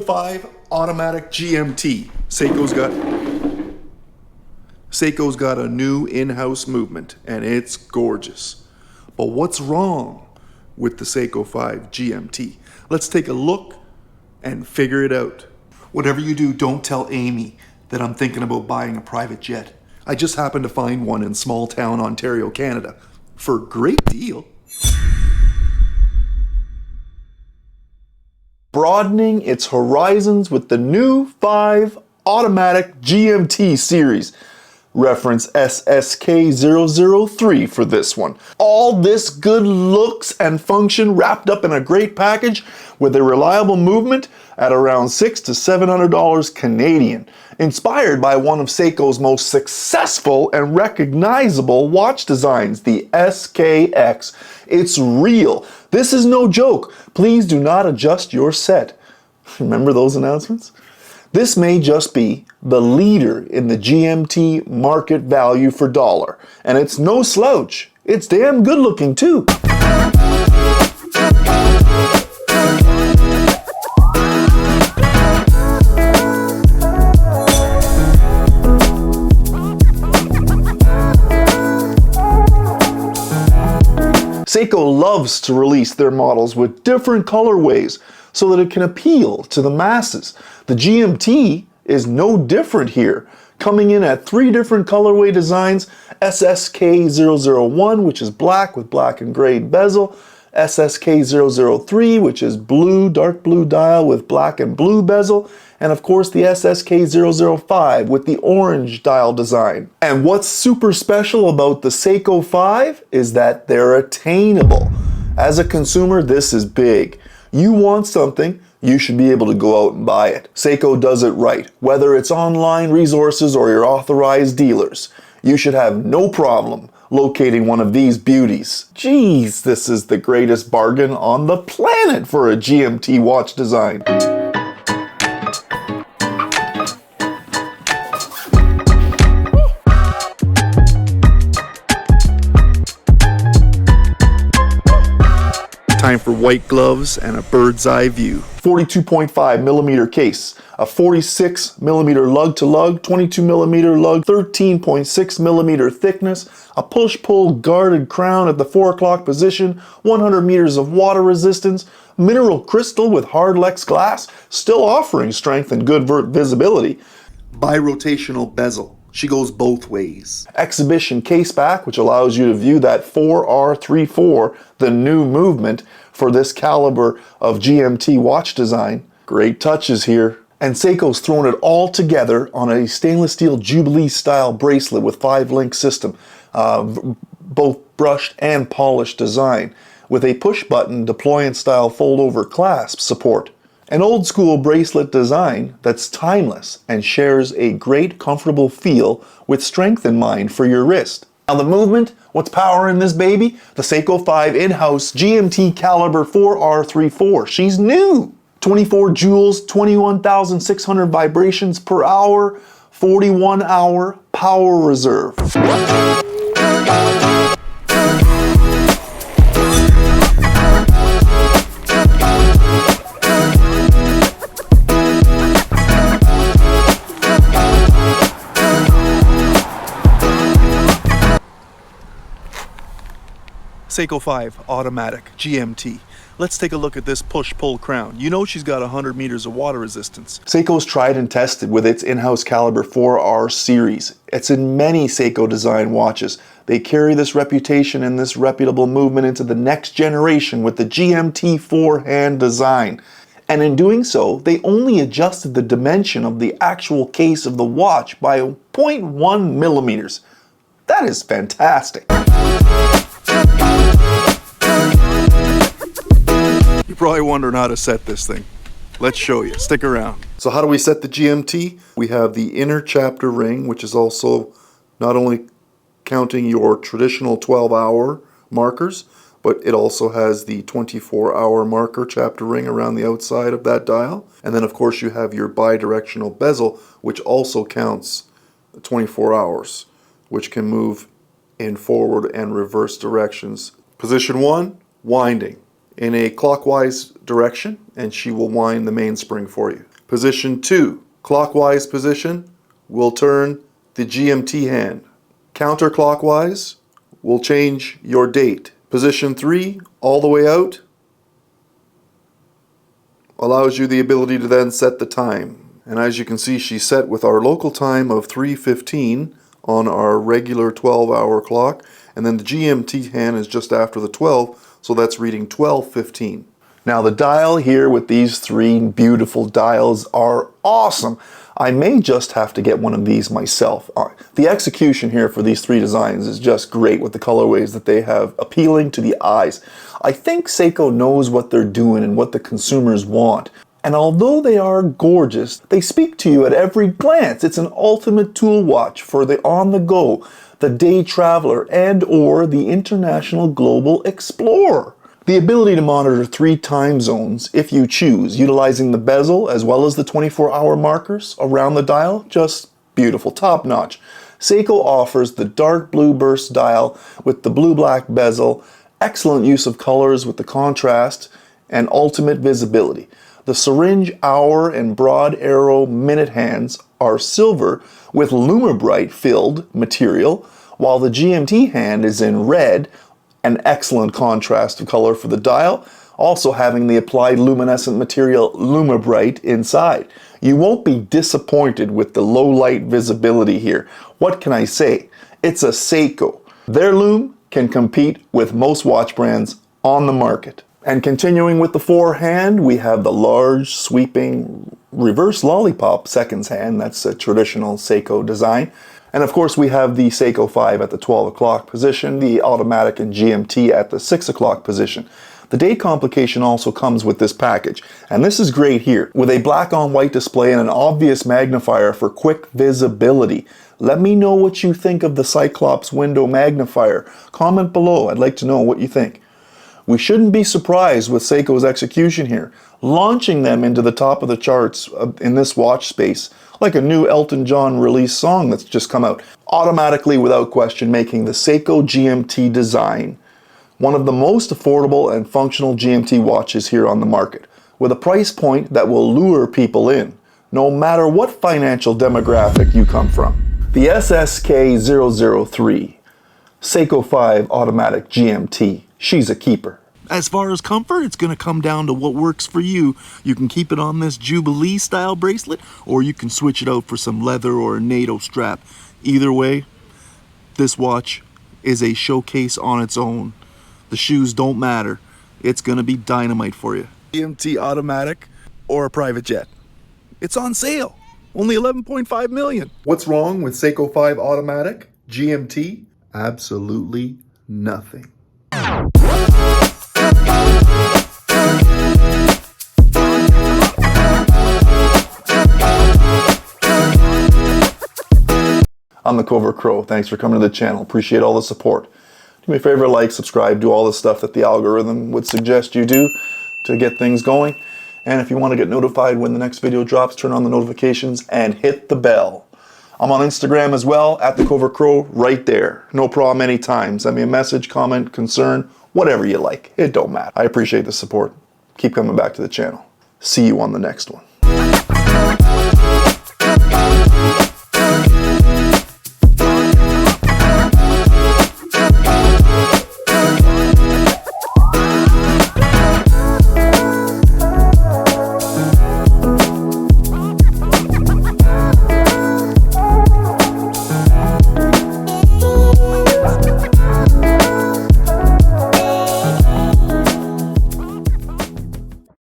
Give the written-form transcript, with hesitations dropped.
SEIKO5 automatic GMT. Seiko's got a new in-house movement, and it's gorgeous. But what's wrong with the SEIKO5 GMT? Let's take a look and figure it out. Whatever you do, don't tell Amy that I'm thinking about buying a private jet. I just happened to find one in small town Ontario, Canada, for a great deal. Broadening its horizons with the new 5 automatic GMT series. Reference SSK003 for this one. All this good looks and function wrapped up in a great package with a reliable movement at around $600 to $700 Canadian. Inspired by one of Seiko's most successful and recognizable watch designs, the SKX. It's real. This is no joke. Please do not adjust your set. Remember those announcements? This may just be the leader in the GMT market value for dollar. And it's no slouch. It's damn good looking too. Seiko loves to release their models with different colorways so that it can appeal to the masses. The GMT is no different here, coming in at 3 different colorway designs: SSK001, which is black with black and gray bezel, SSK003, which is blue, dark blue dial with black and blue bezel, and of course the SSK005 with the orange dial design. And what's super special about the SEIKO5 is that they're attainable. As a consumer, this is big. You want something, you should be able to go out and buy it. Seiko does it right. Whether it's online resources or your authorized dealers, you should have no problem locating one of these beauties. Geez, this is the greatest bargain on the planet for a GMT watch design. Time for white gloves and a bird's eye view. 42.5 millimeter case, a 46 millimeter lug to lug, 22 millimeter lug, 13.6 millimeter thickness, a push-pull guarded crown at the 4 o'clock position, 100 meters of water resistance, mineral crystal with hard Lex glass, still offering strength and good visibility. Birotational bezel. She goes both ways. Exhibition case back, which allows you to view that 4R34, the new movement for this caliber of GMT watch design. Great touches here. And Seiko's thrown it all together on a stainless steel Jubilee style bracelet with 5-link system, both brushed and polished design, with a push button deployant style fold over clasp support. An old school bracelet design that's timeless and shares a great comfortable feel with strength in mind for your wrist. Now the movement, what's powering this baby? The SEIKO5 in-house GMT caliber 4R34. She's new! 24 joules, 21,600 vibrations per hour, 41-hour power reserve. SEIKO5 automatic GMT. Let's take a look at this push-pull crown. You know she's got 100 meters of water resistance. Seiko's tried and tested with its in-house caliber 4R series. It's in many Seiko design watches. They carry this reputation and this reputable movement into the next generation with the GMT 4-hand design. And in doing so, they only adjusted the dimension of the actual case of the watch by 0.1 millimeters. That is fantastic. You're probably wondering how to set this thing. Let's show you. Stick around. So how do we set the GMT? We have the inner chapter ring, which is also not only counting your traditional 12-hour markers, but it also has the 24-hour marker chapter ring around the outside of that dial. And then of course you have your bi-directional bezel, which also counts 24 hours, which can move in forward and reverse directions. Position 1, winding. in a clockwise direction, and she will wind the mainspring for you. Position 2, clockwise position, will turn the GMT hand. Counterclockwise will change your date. Position 3, all the way out, allows you the ability to then set the time. And as you can see, she's set with our local time of 3:15 on our regular 12-hour clock, and then the GMT hand is just after the 12, so that's reading 12:15. Now the dial here with these 3 beautiful dials are awesome. I may just have to get one of these myself. The execution here for these 3 designs is just great with the colorways that they have, appealing to the eyes. I think Seiko knows what they're doing and what the consumers want. And although they are gorgeous, they speak to you at every glance. It's an ultimate tool watch for the on-the-go, the day traveler, and or the international global explorer. The ability to monitor 3 time zones if you choose, utilizing the bezel as well as the 24-hour markers around the dial, just beautiful, top-notch. Seiko offers the dark blue burst dial with the blue-black bezel, excellent use of colors with the contrast, and ultimate visibility. The syringe hour and broad arrow minute hands are silver with lume filled material, while the GMT hand is in red, an excellent contrast of color for the dial, also having the applied luminescent material lume inside. You won't be disappointed with the low light visibility here. What can I say? It's a Seiko. Their lume can compete with most watch brands on the market. And continuing with the 4-hand, we have the large sweeping reverse lollipop seconds hand. That's a traditional Seiko design. And of course we have the SEIKO5 at the 12 o'clock position, the automatic and GMT at the 6 o'clock position. The date complication also comes with this package, and this is great here, with a black on white display and an obvious magnifier for quick visibility. Let me know what you think of the Cyclops window magnifier. Comment below, I'd like to know what you think. We shouldn't be surprised with Seiko's execution here, launching them into the top of the charts in this watch space, like a new Elton John release song that's just come out, automatically without question making the Seiko GMT design one of the most affordable and functional GMT watches here on the market, with a price point that will lure people in, no matter what financial demographic you come from. The SSK003, SEIKO5 automatic GMT, she's a keeper. As far as comfort, it's going to come down to what works for you. You can keep it on this Jubilee style bracelet, or you can switch it out for some leather or a NATO strap. Either way, this watch is a showcase on its own. The shoes don't matter. It's going to be dynamite for you. GMT automatic or a private jet. It's on sale. Only 11.5 million. What's wrong with SEIKO5 automatic GMT? Absolutely nothing. I'm TheCovertCrow. Thanks for coming to the channel. Appreciate all the support. Do me a favor, like, subscribe, do all the stuff that the algorithm would suggest you do to get things going. And if you want to get notified when the next video drops, turn on the notifications and hit the bell. I'm on Instagram as well, at TheCovertCrow, right there. No problem anytime. Send me a message, comment, concern, whatever you like. It don't matter. I appreciate the support. Keep coming back to the channel. See you on the next one.